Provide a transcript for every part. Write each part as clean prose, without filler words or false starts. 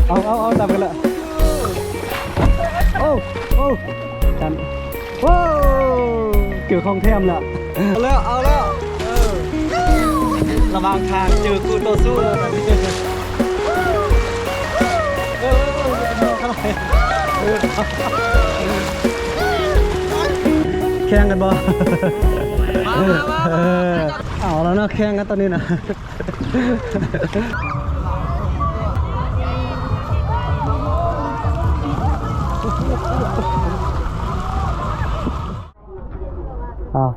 เอาตามกันละโอ้จันโอ้เจอของแทมละเอาแล้วระวังทางเจอคู่ต่อสู้แล้วแบบนี้แข่งกันบ่เอาแล้วนะแข่งกันตอนนี้นะ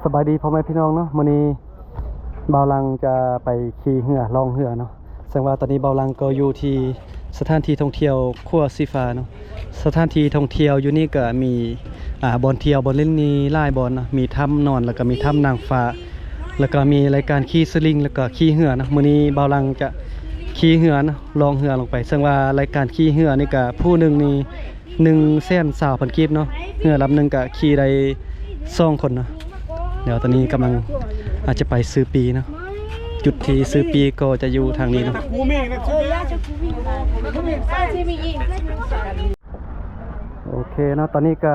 สบายดีพ่อแม่พี่น้องเนาะมื้อนี้เบาลังจะไปขี่เหือลองเหือเนาะแสดงว่าตอนนี้เบาลังก็อยู่ที่สถานที่ท่องเที่ยวขั้วสีฟ้าเนาะสถานที่ท่องเที่ยวอยู่นี่ก็มีบอนเที่ยวบอนเล่นนี่หลายบอนนะมีถ้ำนอนแล้วก็มีถ้ำนางฟ้าแล้วก็มีรายการขี่สลิงแล้วก็ขี่เหือนะมื้อนี้เบาลังจะขี่เหือนะลองเหือลงไปแสดงว่ารายการขี่เหือนี่ก็ผู้หนึ่งนี่120,000 กีบเนาะเหือลำหนึ่งก็ขี่ได้2 คนเนาะเดี๋ยวตอนนี้กำลังอาจจะไปซื้อปีเนาะจุดที่ซื้อปีก็จะอยู่ทางนี้เนาะโอเคเนาะตอนนี้ก็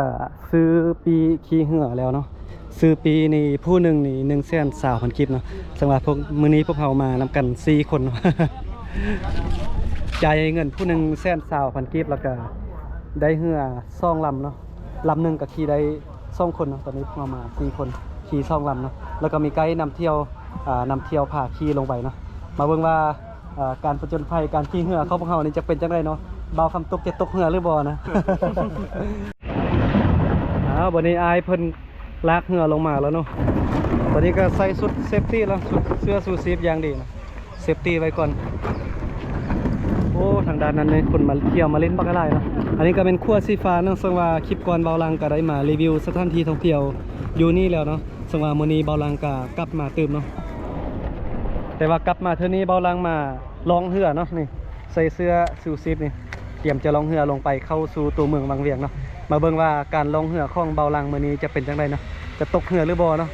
ซื้อปีขี่เหือแล้วเนาะซื้อปีนี่ผู้หนึ่งนี่120,000 กีบเนาะสำหรับพวกมื้อนี้พวกเรามานำกัน4 คนเนาะ จ่ายเงินผู้หนึ่ง120,000 กีบแล้วก็ได้เหือ2 ลำเนาะลำหนึ่งก็ขี่ได้2 คนเนาะตอนนี้พวกเรามา4 คนขี่2 ลำเนาะแล้วก็มีไกด์นำเที่ยวพาขี่ลงไปเนาะมาเบิ่งว่าการผจญภัยการขี่เหือเขาพวกเรานี่จะเป็นจังไดเนาะบ่าวคำตกจะตกเหือหรือบ่นะ วันนี้อายเพิ่นลากเหือลงมาแล้วเนาะตอนนี้ก็ใส่ชุดเซฟตี้แล้วชุดเสื้อชูชีพอย่างดีนะเซฟตี้ไว้ก่อนโอ้ทางด้านนั้นเลยคนมาเที่ยวมาเล่นบักอะไรเนาะอันนี้ก็เป็นขั้วสีฟ้าเนาะซึ่งว่าคลิปก่อนเบาลังก็ได้มารีวิวสถานที่ท่องเที่ยวอยู่นี่แล้วเนาะซึ่งว่ามื้อนี้เบาลังก็กลับมาตื่มเนาะแต่ว่ากลับมาเท่านี้เบาลังมาลองเหือเนาะนี่ใส่เสื้อชูชีพนี่เตรียมจะลองเหือลงไปเข้าสู่ตัวเมืองบางเวียงเนาะมาเบิ่งว่าการลองเหือของเบาลังมื้อนี้จะเป็นจังไดเนาะจะตกเหือหรือบ่เนาะ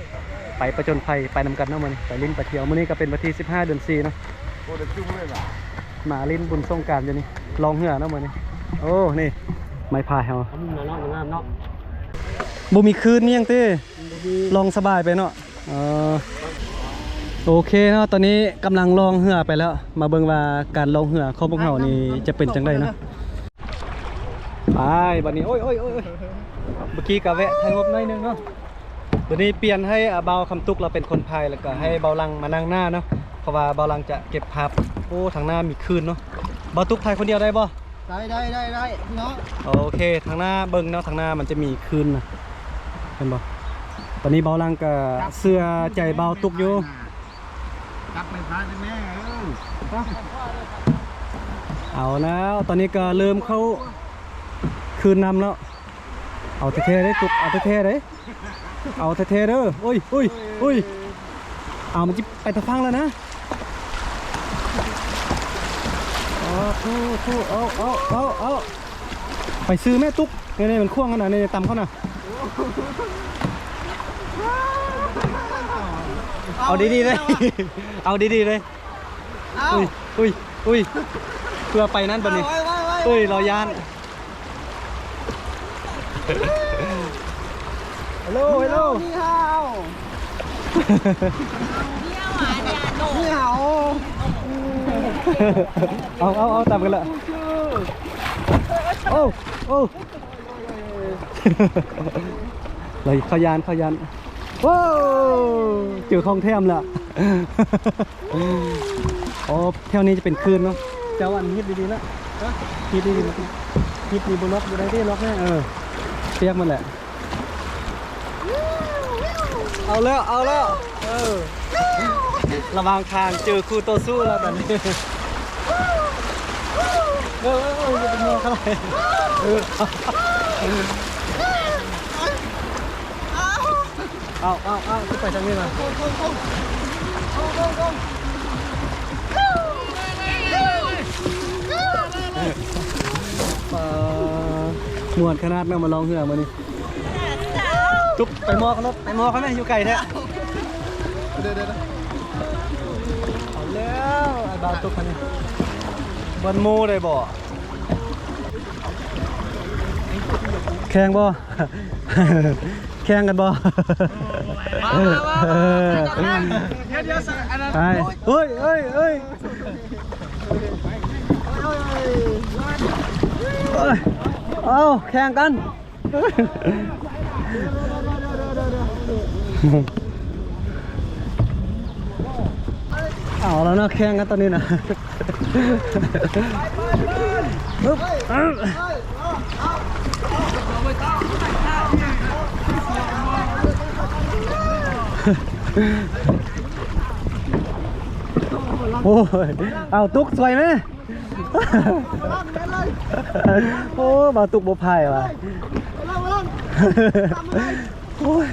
ไปประจนภัยไปนำกันเนาะมื้อนี้ไปลิ้นไปเที่ยวมื้อนี้ก็เป็นวันที่15 เดือน 4เนาะโอ้เดี๋ยวจุ่มเลยล่ะมาลิ้นบุญสงกรานต์อยู่นี่ลองเหือเนาะมื้อนี้โอ้นี่ไม้พายเฮาบ่มีคืนนี่ยังเต้ลองสบายไปเนาะโอเคเนาะตอนนี้กำลังลองเหือไปแล้วมาเบิ่งว่าการลองเหือของพวกเฮานี่จะเป็นจังไดเนาะไปบัดนี้โอ้ยเมื่อกี้ก็แวะถ่ายรูปหน่อยนึงเนาะวันนี้เปลี่ยนให้เบาคำตุกเราเป็นคนพายแล้วก็ให้เบาลังมานั่งหน้าเนาะเพราะว่าเบาลังจะเก็บภาพโอ้ทางหน้ามีคืนเนาะเบาตุกพายคนเดียวได้บ่ได้เนาะโอเคทางหน้าเบิ่งเนาะทางหน้ามันจะมีคืนนะเห็นบ่ตอนนี้เบาลังก็เสื้อใจเบาตุกอยู่กลับไปพาได้แม่เอาแล้วตอนนี้ก็เริ่มเข้าคืนนำแล้วเอาเท่ๆได้ตุกเอาเท่ๆได้เอาเท่ๆเด้ออุ้ยเอามันจะไปตะฟังแล้วนะเอาไปซื้อแม่ตุ๊กนี่มันข่วงขนาดนี้ตำเขาน่ะเอาดีๆเลยเอาดีๆเลยอุ้ยเพื่อไปนั่นบนนี้รอยานฮัลโหลนี่ฮาวเอาตามกันละโอ้เลยขยานว้าวเจอของแทมละโอ้แถวนี้จะเป็นคืนเนาะเจ้าอันฮิตดีๆนะฮิตดีๆนะฮิตมีบนล็อกอยู่ได้ที่ล็อกแน่เปียกมันแหละเอาแล้วระวังทางเจอคู่ต่อสู้แล้วแบบนี้จะเป็นมอเข้าไปเอาขึ้นไปทางนี้มาหมวนขนาดนั้นมาลองเหือมานี่จุ๊บไปมอกันรถไปมอกันไหมอยู่ไกลแท้เดี๋ยวเอาแล้วไอ้บาตุกคนนี้บนมูเลยบ่ แข่งบ่ แข่งกันบ่ เดี๋ยวอันนั้น ไปเฮ้ยเฮ้ยเฮ้ยเอาแข่งกัน เอาแล้วนะแข่งกันตอนนี้นะปึ๊บโอ้ยเอาตุกสวยไหมโอ้บ่าวตุกบ่พายว่ะโอ้ย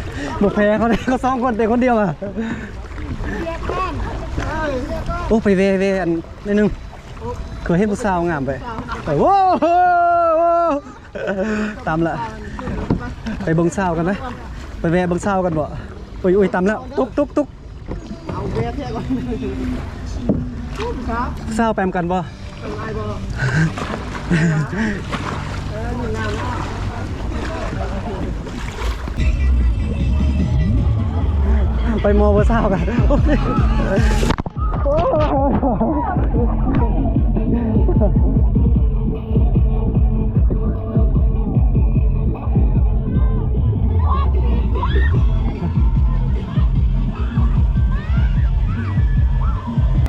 บ่แพ้เขาเลยเขา2 คนแต่คนเดียวอ่ะโอ้ไปเวอันนิดนึงเคยเห็นผู้สาวงามไปโอ้โหตามละไปเบิ่งสาวกันไหมไปแวะเบิ่งสาวกันบ่อุ้ยตามแล้วตุกเอาเวทเที่ยก่อนครับ สาวแปมกันบ่ เป็นไรบ่หนึ่งงานแล้ว ไปมอบ่สาวกัน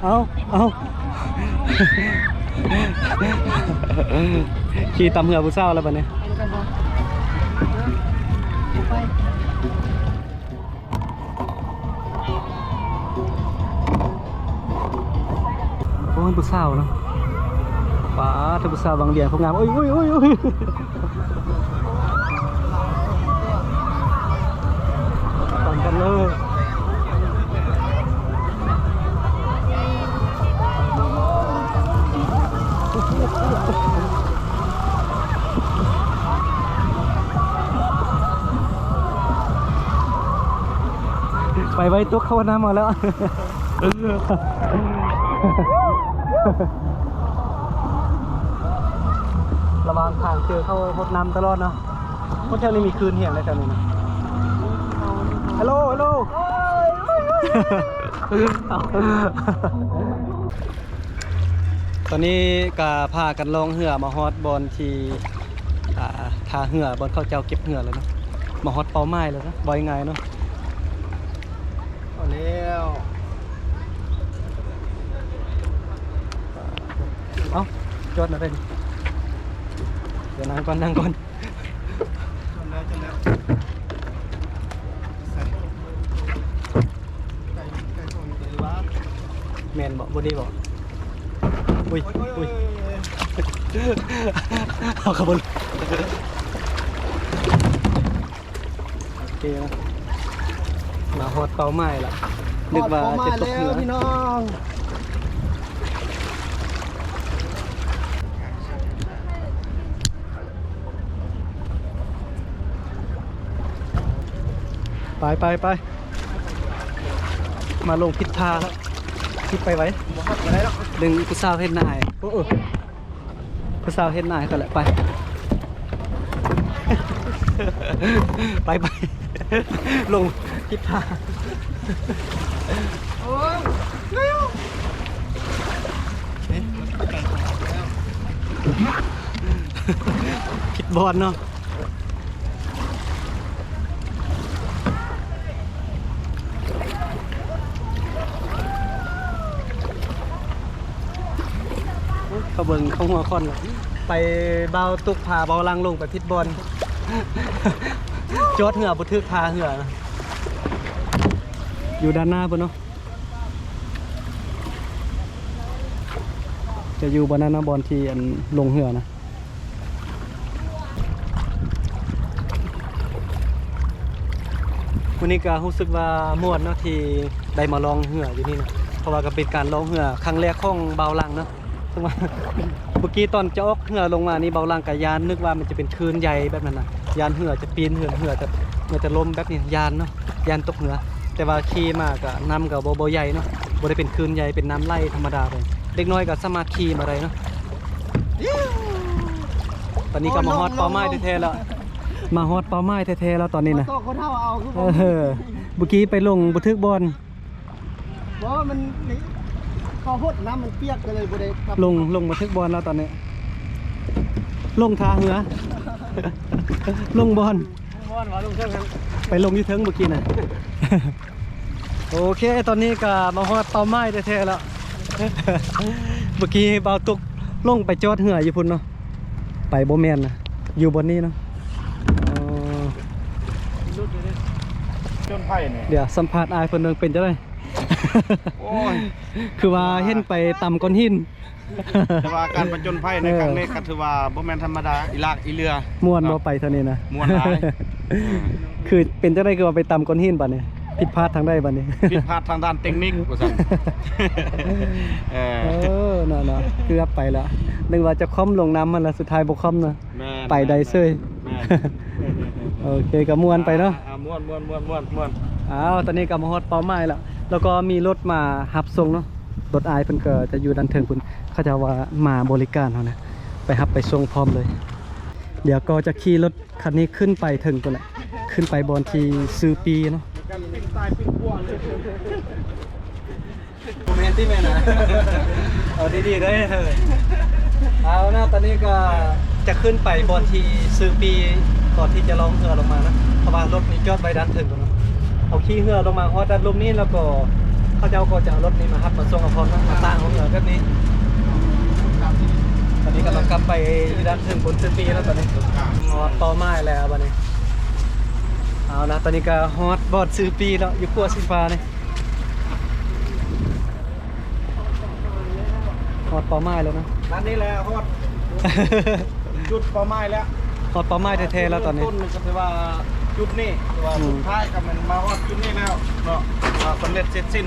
เอาขี่ตำเหือผู้สาวแล้วบัดนี้โอ้ยผู้สาวเนาะป้าถ้าผู้สาวบางเดียเขางามอุ้ยตอนกันเลยไปไว้ตุ๊กเข้าน้ำมาแล้วระวังทางเจอเข้าพดน้ำตลอดเนาะพดแถวนี้มีคืนเหี่ยงอะไรแถวนี้นะฮัลโหลตอนนี้กาพากันลงเหือมาฮอดบอลที่ทาเหือบอลเข้าเจ้าเก็บเหือแล้วเนาะมาฮอดเป้าไม้แล้วนะบอยไงเนาะเอาแล้วเอาจอดนะเป็นเดี๋ยวนั่งก่อนจนแล้วแมนบอกบอดี้บอกอุ้ยเอาขบวนโอเคนะมาฮอดเป้าไม้ละนึกว่าจะตกเหนือพี่น้องไปมาลงพิษทาแล้วคิดไปไว้ดึงผู้สาวเห็นนายผู้สาวเห็นนายกันแหละไปลงพิษทาผิดบอลเนาะเขาเบิ่งเขาหัวคอนไปเบาตุกพาเบาลังลงไปพิษบอลจอดเหือบุทึกพาเหือนะอยู่ด้านหน้าปุ่นเนาะจะอยู่บนนั้นนะบอลที่อันลงเหือนะวันนี้ก็รู้สึกว่าม่วนเนาะที่ได้มาลองเหืออยู่นี่นะเพราะว่าก็เป็นการลองเหือครั้งแรกของเบาลังเนาะซึ่งว่าเมื่อกี้ตอนจะออกเหือลงมานี่เบาลังกับยานนึกว่ามันจะเป็นคลื่นใหญ่แบบนั้นนะยานเหือจะปีนเหือจะล้มแบบนี้ยานเนาะยานตกเหนือแต่ว่าขี่มากับน้ำกับโบใหญ่เนาะโบได้เป็นคลื่นใหญ่เป็นน้ำไหลธรรมดาเลยเด็กน้อยกับสมาขี่มาอะไรเนาะ ตอนนี้ก็มาฮอดเป้าหมายแท้ๆแล้วมาฮอดเป้าหมายแท้ๆแล้วตอนนี้นะ โตคนเท่าเอาคือผม เมื่อกี้ไปลงบันทึกบอล เพราะว่ามันนี่พอพดน้ำมันเปียกก็เลยบ่ได้ครับ ลงบันทึกบอลแล้วตอนนี้ ลงทางเหนือ ลงบอล บอลว่าลงเครื่องครับ ไปลงที่เทิงเมื่อกี้นะ โอเคตอนนี้ก็มาฮอดเป้าหมายแท้ๆแล้ว เมื่อกี้เบาตุกลงไปจอดเหืออยู่พุ่นเนาะไปโบแมนนะอยู่บนนี้เนาะอ๋อ จนไผ่เนี่ย เดี๋ยวสัมภาษณ์อายเพิ่นเนึงเป็นจังได๋ โอ้ย คือว่าเห็นไปต่ำก้อนหิน แต่ว่าการประจนไผ่ในครั้งนี้ก็ถือว่าบ่แม่นธรรมดาอีลากอีเรือ ม่วนบ่ไปเท่านี้นะ ม่วนหลาย คือเป็นจังได๋คือว่าไปต่ำก้อนหินบัดนี้ผิดพลาดทางใดบัดนี้ ผิดพลาดทางด้านเทคนิคว่าซั่น เออ เนาะๆคือรับไปแล้วนึกว่าจะค่อมลงน้ำมันแล้วสุดท้ายบ่ค่อมนะ แม่น ไปได้เซ้ย แม่น โอเคก็ม่วนไปเนาะ ม่วน อ้าวตอนนี้ก็มาฮอดเป้าหมายแล้วแล้วก็มีรถมารับส่งเนาะรถอายเพิ่นก็จะอยู่ด้านเทิงพุ่นเขาจะว่ามาบริการเฮานะไปรับไปส่งพร้อมเลย เดี๋ยวก็จะขี่รถคันนี้ขึ้นไปถึงพุ่นแหละขึ้นไปบอนที่ซื้อปีเนาะ กันเป็นตายเป็นกลัวเลย โมเมนต์ที่แม่นะ เอาดีๆได้เถอะเอานะตอนนี้ก็จะขึ้นไปบอนที่ซื้อปีก่อนที่จะลองเรือลงมานะเพราะว่ารถนี้จอดไว้ด้านถึงพุ่นเนาะเอาขี่เรือลงมาฮอดด้านลมนี้แล้วก็เขาเจ้าก็จะเอารถนี้มารับมาส่งกับพร้อมนะมาตั้งของเรือแบบนี้ตอนนี้กำลังกลับไปด้านถึงบนซื้อปีแล้วตอนนี้ฮอดเป้าหมายแล้วบัดนี้เอานะตอนนี้ก็ฮอดบอดซื้อปีแล้วอยู่ขั้วสีฟ้านี่ฮอดเป้าหมายแล้วนะ นั่นนี่แหละฮอดจุดเป้าหมายแล้ว ฮอดเป้าหมายแท้ๆแล้วตอนนี้ ต้นก็ถือว่าจุดนี้ถือว่าสุดท้ายก็มันมาฮอดจุดนี้แล้วเนาะว่าสำเร็จเสร็จสิ้น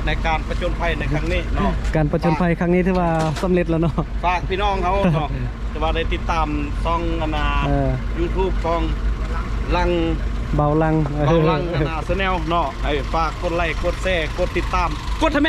ในการประจนภัยในครั้งนี้เนาะ การประชนภัยครั้งนี้ถือว่าสำเร็จแล้วเนาะ ฝากพี่น้องเขาเนาะแต่ว่าได้ติดตามช่องอนา เออ YouTube ของลัง เบาลัง เบาลังอนาแนลเนาะให้ฝากกดไลค์กดแชร์กดติดตามกดทำไม